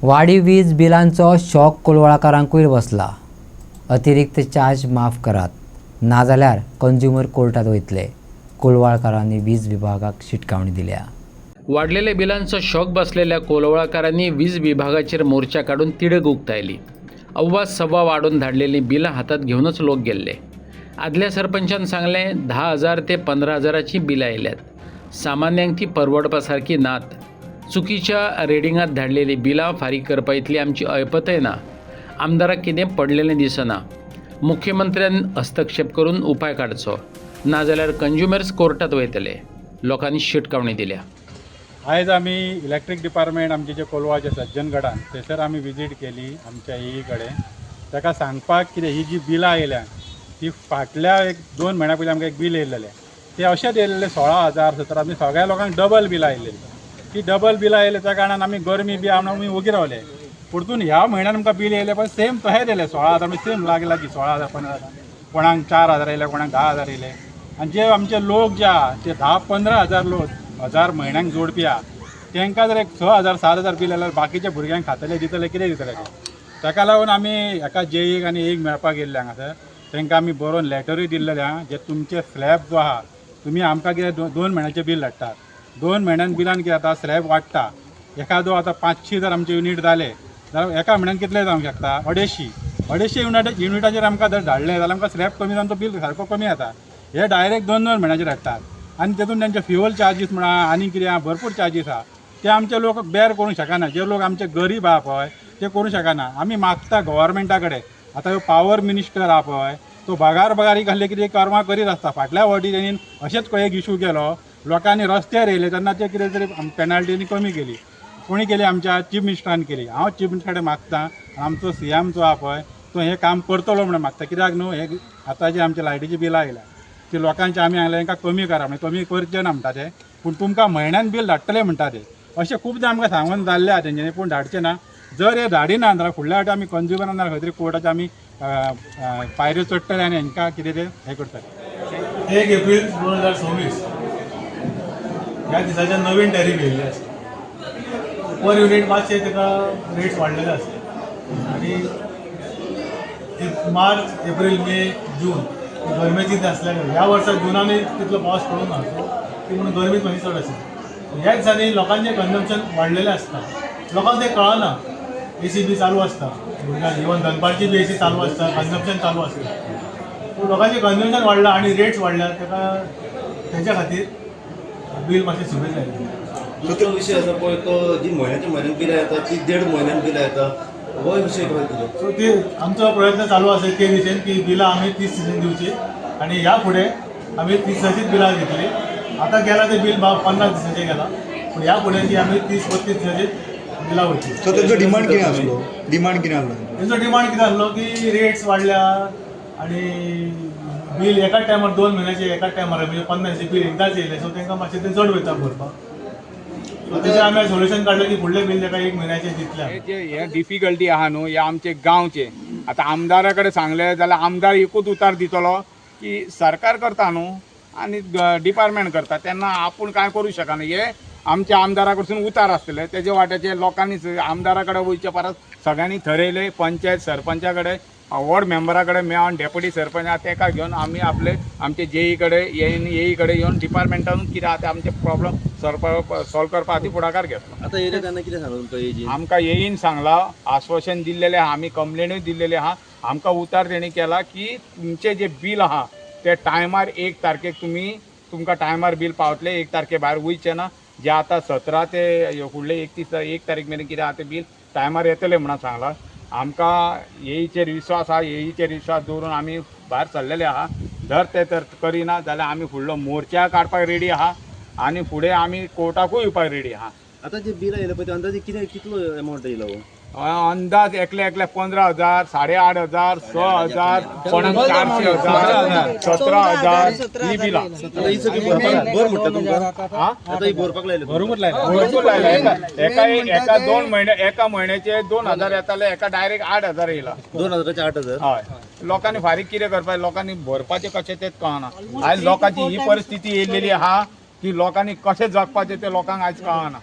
वाढीव वीज बिलांचो शॉक कोलवळकारांकूय बसला। अतिरिक्त चार्ज माफ करात, नाजाल्यार कंज्युमर कोर्टात वयतले। कोलवळकारांनी वीज विभागाक शिटकावणी दिल्या। वाढलेल्या बिलांचो शॉक बसलेल्या कोलवळकारांनी वीज विभागाचेर मोर्चा काढून तिडक उक्तायली। अव्वा सव्वा वाडून धाडलेली बिलां हातात घेऊनच लोक गेल्ले। आदल्या सरपंचान सांगले 10,000 ते 15,000ची बिलां आयल्यात। सामान्यांक ती परवडपा सारकी नात। चुकीच्या रेडिंगात धाडलेली बिलां फारीक करपा इतली आमची ऐपतय ना। आमदाराक कितें पडलेलें दिसना। मुख्यमंत्र्यान हस्तक्षेप करून उपाय काडचो, नाजाल्यार कंज्युमर्स कोर्टात वयतले। लोकांनी शिटकावणी दिल्या। आयज आमी इलेक्ट्रीक डिपार्टमेंट आमचे जे कोलवाचे सज्जनगडान थंयसर आमी विजीट केली आमच्या ई कडेन। ताका सांगपाक कितें ही जी बिलां आयल्या ती फाटल्या 1-2 म्हयन्या पयलीं आमकां एक बिल येयल्लें ते अशेंच येयल्लें 16,000 17,000 आमी सगळ्या लोकांक डबल बिलां आयिल्लीं। ती डबल बिलां आयल्या त्या कारणान आमी गरमी बी आमी ओगी रावले। परतून ह्या म्हयन्यान आमकां बिल येयलें पण सेम तशेंच येयलें 16,000 म्हणजे सेम लागीं 16,000 15,000 कोणाक 4,000 येयले कोणाक 10,000 येयले। आनी जे आमचे लोक जे आहा ते 10-15,000 लोक हजार म्हयन्याक जोडपी आहा तांकां जर एक 6,000 7,000 बिल आयल्यार बाकीच्या भुरग्यांक खातले दितले कितें दितले ते। ताका लागून आमी एका जेईक आनी एक मेळपाक गेल्ले हांगासर तांकां आमी बरोवन लॅटरूय दिल्लेलें आहा जे तुमचे स्लॅब जो आहा तुमी आमकां कितें 2 म्हयन्याचें बिल धाडटात। 2 म्हयन्यान बिलान कितें जाता स्लॅब वाडटा। एखादो आतां 500 जर आमचे युनीट जाले जाल्यार एका म्हयन्यान कितले जावंक शकता 250 युनिटाचेर आमकां जर धाडले जाल्यार आमकां स्लॅब कमी जावन तो बिल सारको कमी जाता। हे डायरेक्ट 2-2 म्हयन्याचेर धाडटात आनी तेतून तांचे फ्युअल चार्जीस म्हणा आनी कितें आहा भरपूर चार्जीस आहा ते आमचे लोक बेर करूंक शकना। जे लोक आमचे गरीब आहा पळय ते करूंक शकना। आमी मागता गव्हर्मेंटा कडेन आतां ह्यो पॉवर मिनिस्टर आहा पळय तो पगार घाल्ले कितें कर्मां करीत आसता। फाटल्या फावटी तेणीन अशेंच एक इशू केलो लोकांनी रस्त्यार येयले तेन्ना ते कितें तरी पेनाल्टी कमी केली। कोणी केली आमच्या चीफ मिनिस्टरान केली। हांव चीफ मिनिस्टरा कडेन मागता आमचो CM जो आहा पळय तो हें काम करतलो म्हणून मागता। कित्याक न्हू हे आतां जे आमचे लायटीची बिलां आयल्या ती लोकांचे आमी हांगले तांकां कमी करा म्हणजे कमी करचे ना म्हणटा ते पूण तुमकां म्हयन्यान बिल धाडटले म्हणटा ते। अशें खूबदां आमकां सांगून जाल्ले आहा तेंच्यांनी पूण धाडचे ना। जर हे धाडिना जाल्यार फुडल्या फावटी आमी कंज्युमरान नाल्यार खंय तरी कोर्टाचे आमी पायऱ्यो चडटले आनी हांकां कितें ते हें करतले। 1 एप्रिल 2026 ह्या दिसाच्यान नवीन टॅरीफ येयल्ले आसा। पर युनीट मातशे ताका रेट्स वाडलेले आसता आनी मार्च एप्रील मे जून गरमेची दीस आसल्यार ह्या वर्सा जुनानूय तितलो पावस पडूंक ना सो ती म्हणून गरमी मातशी चड आसा। ह्या दिसांनी लोकांचें कन्जम्पशन वाडलेलें आसता। लोकांक तें कळना। AC बी चालू आसता भुरग्यांक इवन दनपारची बी AC चालू आसता कन्जम्पशन चालू आसता पूण लोकांचें कन्जम्पशन वाडलां आनी रेट्स वाडल्यात ताका तेच्या खातीर बील मातशें सुबेज जालें। दुसरो विशय आसा पळय तो जी म्हयन्यान बिलां येता ती 1.5 म्हयन्यान बिलां येता हो विशय काय तुजो? सो ती आमचो प्रयत्न चालू आसा ते दिशेन की बिलां आमी 30 दिसांनी दिवची आनी ह्या फुडें आमी 30 दिसांचीच बिलां घेतली। आतां गेला ते बिल 50 दिसांचें गेलां पूण ह्या फुडें ती आमी 30-32 दिसांची बिलां वयतली। सो तेजो डिमांड कितें आसलो? डिमांड कितें आसलो कितें आसलो की रेट्स वाडल्या आनी बील एकाच टायमार 2 म्हयन्याचे एकाच टायमार म्हणजे 50 बील एकदांच येयलें सो तांकां मातशें तें चड वयता भरपाक। सो तेजें आमी सोल्युशन काडलें की फुडले बील ताका 1 म्हयन्याचें दितल्या। हे डिफिकल्टी आहा न्हू हे आमचे गांवचे। आतां आमदारा कडेन सांगलें जाल्यार आमदार एकूच उतार दितलो की सरकार करता न्हू आनी डिपार्टमेंट करता तेन्ना आपूण कांय करूं शकना। हे आमच्या आमदारा कडसून उतार आसतले तेजे वाट्याचे लोकांनी आमदारा कडेन वयचे परस सगळ्यांनी ठरयलें पंचायत सरपंचा कडेन वॉर्ड मेंबरा कडेन मेळोन डेप्युटी सरपंच आहा ताका घेवन आमी आमचे जेई कडेन येई कडेन येवन डिपार्टमेंटानूच कितें आहा ते आमचे प्रॉब्लम सॉल्व करपा खातीर फुडाकार घेतलो। आतां येयले तेन्ना कितें सांगला तुमकां एजीन? आमकां येईन सांगला आश्वासन दिल्लेलें आहा आमी कंप्लेनूय दिल्लेली आहा। आमकां उतार तेणी केला की तुमचे जे बील आहा ते टायमार 1 तारखेक तुमकां टायमार बील पावतले 1 तारखे भायर वयचे ना। जे आतां 17 ते फुडले 1 तारीख मेरेन कितें आहा ते बील टायमार येतले म्हणून सांगला। आमकां येईचेर विश्वास आहा येईचेर विश्वास दवरून आमी भायर सरलेले आहा। जर ते तर करिना जाल्यार आमी फुडलो मोर्चा काडपाक रेडी आहा आनी फुडें आमी कोर्टाकूय येवपाक रेडी आहा। आतां जे बिलां येयले पळय ते अंदाजे कितलो एमावंट येयलो हो? अंदाज एकले 15,000 8,500 6,000 कोणाक 400,000 17,000 ही बिलां। आतां ही सगळी भर म्हणटा तुमकां आतां ही भरपाक लायले भरूंकच लायला एका 2 म्हयने एका म्हयन्याचे 2,000 येताले एका डायरेक्ट 8,000 येयला। 2,000चे 8,000 हय लोकांनी फारीक कितें करपाक लोकांनी भरपाचें कशें तेच कळना। आयज लोकांची ही परिस्थिती येयलेली आहा की लोकांनी कशें जगपाचें ते लोकांक आयज कळना।